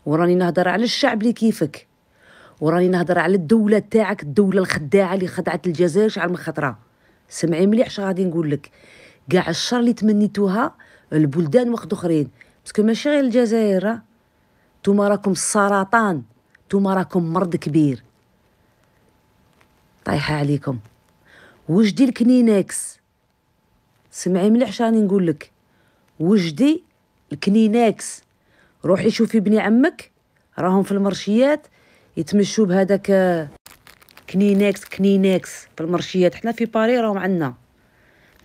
وراني نهضر على الشعب اللي كيفك، وراني نهضر على الدولة تاعك، الدولة الخداعة اللي خدعت الجزائر شحال من خطرة. سمعي مليح اش غادي نقول لك، كاع الشر اللي تمنيتوها البلدان واحد اخرين، باسكو ماشي غير الجزائر، نتوما راكم السرطان، نتوما راكم مرض كبير طايحه عليكم. وجدي الكنينكس، سمعي مليح اش راني نقول لك، وجدي الكنينكس، روحي شوفي بني عمك راهم في المرشيات يتمشوا بهذاك كنينكس في المرشيات. حنا في باري راهم عندنا،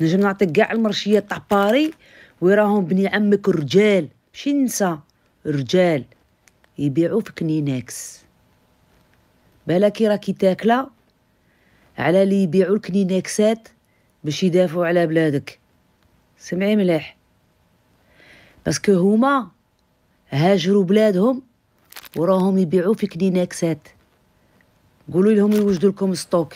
نجم نعطيك كاع المرشيات تاع باري وراهم بني عمك رجال، ماشي نسا، رجال يبيعوا في كنينكس. بالك راكي تاكله على اللي يبيعوا الكنينكسات باش يدافعوا على بلادك. سمعي مليح، باسكو هما هاجروا بلادهم وراهم يبيعوا في كنينكسات. قولوا لهم يوجدوا لكم ستوك.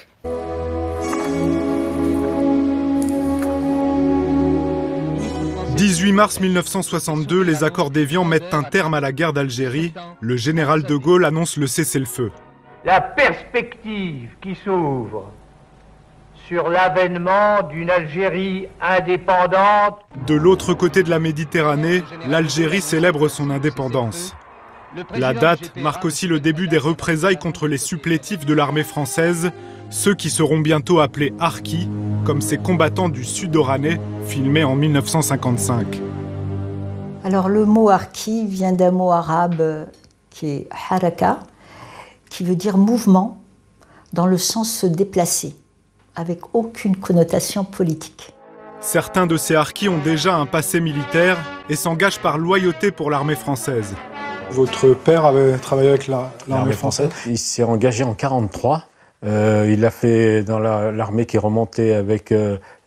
« 18 mars 1962, les accords d'Évian mettent un terme à la guerre d'Algérie. Le général de Gaulle annonce le cessez-le-feu. La perspective qui s'ouvre sur l'avènement d'une Algérie indépendante. » De l'autre côté de la Méditerranée, l'Algérie célèbre son indépendance. La date marque aussi le début des représailles contre les supplétifs de l'armée française, ceux qui seront bientôt appelés harkis, comme ces combattants du Sud-Oranais, filmés en 1955. Alors le mot harki vient d'un mot arabe qui est haraka, qui veut dire mouvement, dans le sens se déplacer, avec aucune connotation politique. Certains de ces harkis ont déjà un passé militaire et s'engagent par loyauté pour l'armée française. Votre père avait travaillé avec l'armée française. Il s'est engagé en 1943. Il a fait dans l'armée qui est remontée avec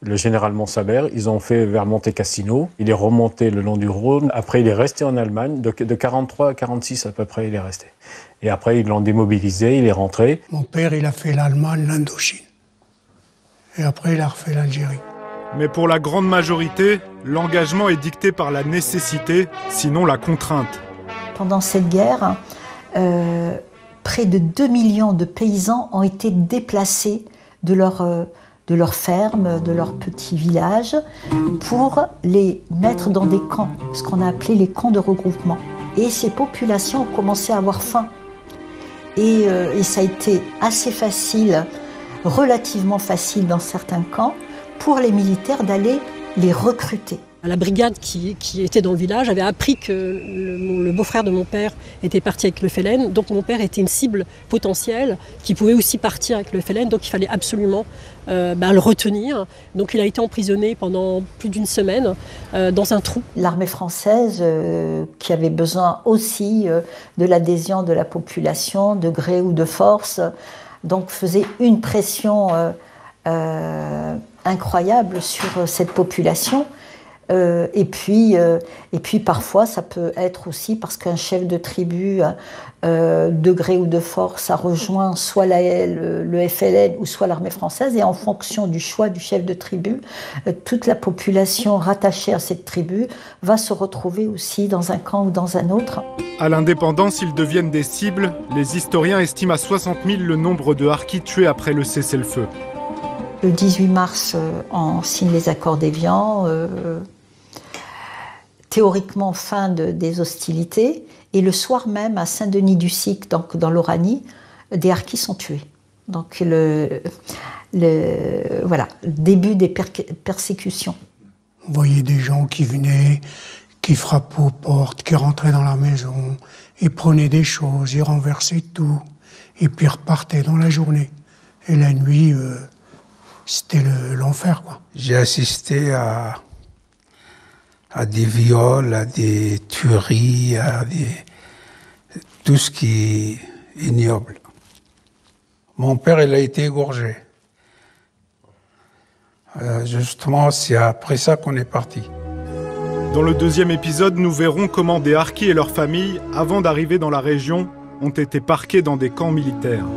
le général Montsabert. Ils ont fait vers Monte Cassino. Il est remonté le long du Rhône. Après, il est resté en Allemagne. De 1943 à 1946 à peu près, il est resté. Et après, ils l'ont démobilisé, il est rentré. Mon père, il a fait l'Allemagne, l'Indochine. Et après, il a refait l'Algérie. Mais pour la grande majorité, l'engagement est dicté par la nécessité, sinon la contrainte. Pendant cette guerre, près de 2 millions de paysans ont été déplacés de leur ferme, de leur petit village, pour les mettre dans des camps, ce qu'on a appelé les camps de regroupement. Et ces populations ont commencé à avoir faim. Et ça a été assez facile, relativement facile dans certains camps, pour les militaires d'aller les recruter. La brigade qui était dans le village avait appris que le beau-frère de mon père était parti avec le FLN. Donc mon père était une cible potentielle qui pouvait aussi partir avec le FLN. Donc il fallait absolument le retenir. Donc il a été emprisonné pendant plus d'une semaine dans un trou. L'armée française, qui avait besoin aussi de l'adhésion de la population, de gré ou de force, donc faisait une pression incroyable sur cette population. Et puis parfois ça peut être aussi parce qu'un chef de tribu de gré ou de force a rejoint soit le FLN ou soit l'armée française, et en fonction du choix du chef de tribu, toute la population rattachée à cette tribu va se retrouver aussi dans un camp ou dans un autre. À l'indépendance, ils deviennent des cibles. Les historiens estiment à 60 000 le nombre de harkis tués après le cessez-le-feu. Le 18 mars, on signe les accords d'Évian. Théoriquement fin des hostilités, et le soir même à Saint-Denis-du-Sic, donc dans l'Oranie, des harkis sont tués. Donc voilà, début des persécutions. Vous voyez des gens qui venaient, qui frappaient aux portes, qui rentraient dans la maison, ils prenaient des choses, ils renversaient tout, et puis repartaient dans la journée. Et la nuit, c'était l'enfer, quoi. J'ai assisté à des viols, à des tueries, tout ce qui est ignoble. Mon père, il a été égorgé. Justement, c'est après ça qu'on est parti. Dans le deuxième épisode, nous verrons comment des harkis et leurs familles, avant d'arriver dans la région, ont été parqués dans des camps militaires.